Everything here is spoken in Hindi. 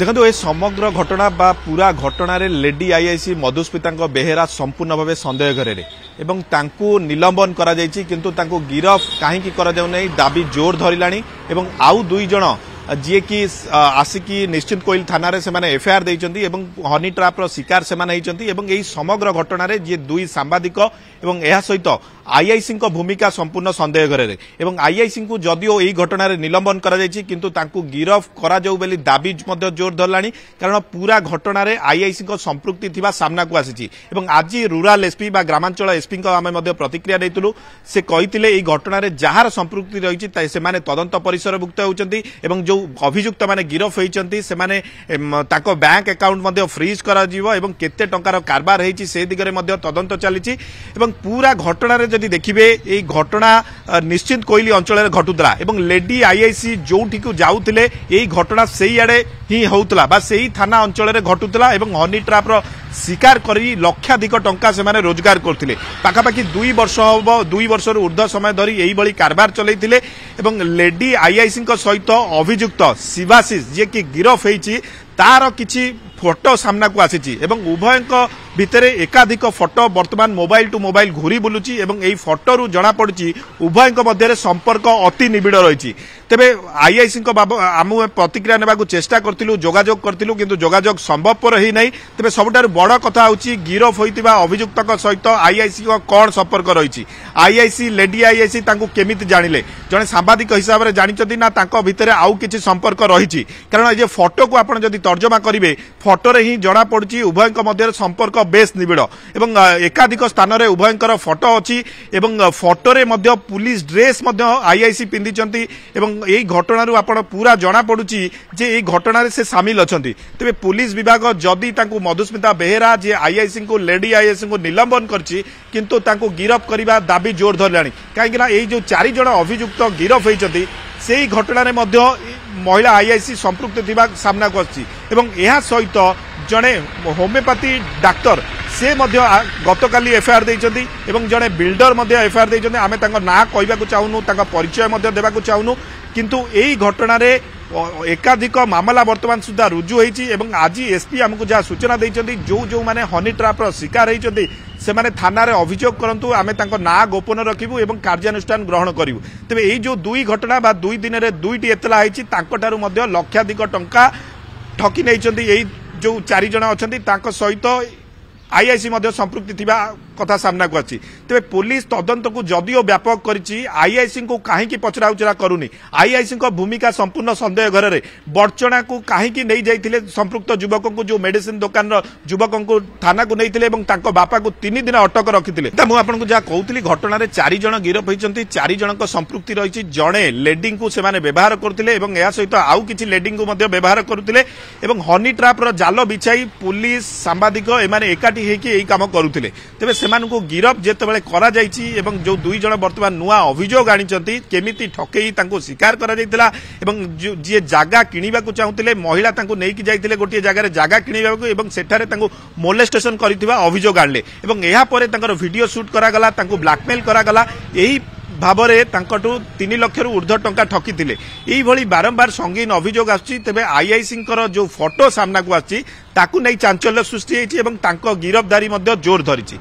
देखो ये समग्र घटना बा पूरा घटना रे लेडी आईआईसी मधुस्मिता बेहेरा संपूर्ण भाव सन्देह घरे एवं तांकु निलंबन करा जायछि किंतु तांकु गिरफ काहेकि करा जाउ नै दाबी जोर धरिलाणी एवं आउ दुई जण जी कि आसिकी निश्चित कोइल थाना रे से माने एफआईआर देइचंती एवं हनी ट्राप रो शिकार से माने हेइचंती एवं एही समग्र घटना रे जे दुई सांबादिक एवं एहा सहित आईआईसी को भूमिका संपूर्ण सन्देह घरे एवं आईआईसी को जदिओ एही घटना रे निलंबन करा जायछि किंतु तांकु गिरफ करा जाउ बेली दाबी मध्य जोर धरलाणी कारण पूरा घटना रे आईआईसी को संपृक्ति थिबा सामना को आसीछि एवं आज रूरल एसपी बा ग्रामांचल एसपी को आमे मध्य प्रतिक्रिया दैतलु से कहितिले एही घटना रे जहार संपृक्ति रहिछि ताई से माने तदंत परिसरभुक्त होउचंती एवं जो अभियुक्त माने गिरफ होइचंती से माने ताको बैंक अकाउंट मध्य फ्रीज करा जीवो एवं केते टंकार कारबार हेइछि से दिगरे मध्य तदंत चलिछि एवं पूरा घटना रे जदि देखिबे एही घटना निश्चित कोइली अंचल रे घटुतला एवं लेडी आईआईसी जोठी को जाउतिले एही घटना सेही आडे ही होउतला बा सेही थाना अंचल रे घटुतला एवं हनी ट्राप रो शिकार करी लक्षाधिक टंका से माने रोजगार करथिले पाखापाखि 2 वर्ष होबो 2 वर्ष रु ऊर्ध्व समय धरी एही बळी कारबार चलैथिले एवं लेडी आईआईसी को सहित अभियुक्त शिवाशिष जे कि गिरफ हेइछि तार किछि फोटो सामना को आसीछि एवं उभयଙ୍କ भितरे एकाधिक फोटो वर्तमान मोबाइल टू मोबाइल घूरी बुलुची एवं एही फोटो रु जणा पडुची उभयଙ୍କ मध्यरे संपर्क अति निबिड़ रहिछि तेबे आईआईसी को आमु प्रतिक्रिया नेबाकू चेष्टा करथिलु जोगाजोग करथिलु किंतु जोगाजोग संभवपर ही नै तेबे सबटार बड़ कथा होछि गिरफ होइतिबा अभियुक्तक सहित आईआईसी को कोन संपर्क रहिछि आईआईसी लेडी आईआईसी तांकू केमिति जानिले जणे सांबादिक हिसाब रे जानिचथि ना तांको भितरे आउ किछि संपर्क रहिछि कारण जे फोटो को आपण जदि तर्जमा करिवे फोटो रे ही जणा पडुची उभयଙ୍କ मध्यरे संपर्क बेस निबिड़ एवं एकाधिक स्थान रे उभयଙ୍କର फोटो अछि एवं फोटो रे मध्य पुलिस ड्रेस मध्य आईआईसी पिंदिचंती एवं एही घटना रु आपण पूरा जणा पडुची जे एही घटना रे से शामिल अछंती तेबे पुलिस विभाग जदि तांकू मधुस्मिता बेहेरा जे आईआईसी को लेडी आईआईसी को निलंबन करछि किंतु तांकू गिरफ करिबा दाबी जोर धरलाणी काहेकि ना एही जो 4 जण अभियुक्त गिरफ होइचंती सेही घटना रे मध्य महिला आईआईसी संपृक्त थिबा सामना को आछि एवं एहा सहित जणे होमियोपैथी डाक्टर से मध्य गतकाली एफआईआर देइचंती एवं जणे बिल्डर मध्य एफआईआर देइचंती आमे तांको ना कहबाकू चाहुनु तांको परिचय मध्य देबाकू चाहुनु किंतु एही घटना रे एकाधिक मामला वर्तमान सुधा रुजु होइछि एवं आज एसपी हमकु जा सूचना देइचंती जो माने हनी ट्राप रो शिकार होइचंती से माने थाना रे अभियोग करंतु आमे तांको ना गोपन रखिबु एवं कार्यानुष्ठान ग्रहण करिवु तबे एही जो 2 घटना बा 2 दिन रे 2टी एतला होइछि तांको थारु मध्य लक्षाधिक टंका ठकी नैचंती एही जो 4 जण अछंती तांको सहित आईआईसी मध्य संपृक्ति थिबा कथा सामना को अछि तेबे पुलिस तदंत को जदिओ व्यापक करिछि आईआईसी को काहेकि पचरा उचरा करूनी आईआईसी को भूमिका संपूर्ण सन्देह घरे रे बर्चना को काहेकि नै जाइथिले संपृक्त युवक को जो मेडिसिन दुकान रो युवक को थाना को नैथिले एवं तांको बापा को 3 दिन अटक रखिथिले त मु आपन को जा कहउतली घटना रे 4 जण गिरफ होइचंती 4 जण को संपृक्ति रहिछि जणे लेडिंग को से माने व्यवहार करथिले एवं या सहित आउ किछि लेडिंग को मध्य व्यवहार करथिले एवं हनी ट्राप रो जाल बिछाई पुलिस सांबादिक ए माने एकाठी हेकि एही काम करूथिले तेबे सेमानकु गिरफ जेतेबेले करा जायछि एवं जो 2 जण वर्तमान नुआ अभियोग आनिचंती केमिति ठकेई तांको शिकार करा जायतिला एवं जे जागा किनिबा को चाहुतिले महिला तांको नेकी जायतिले गोटिए जागा रे जागा किनिबा को एवं सेठारे तांको मोलेस्टेशन करिथिबा अभियोग आनले एवं एहा परे तांकर वीडियो शूट करा गला तांको ब्लैकमेल करा गला एही भावरे तांकटू 3 लाख रु ऊर्ध्व टंका ठकी थिले एही भली बारंबार संगीन अभियोग आछि तेबे आईआईसी कर जो फोटो सामना को आछि ताकू नै चांचल्य सृष्टि हेछि एवं तांको गिरफदारी मध्ये जोर धरिछि।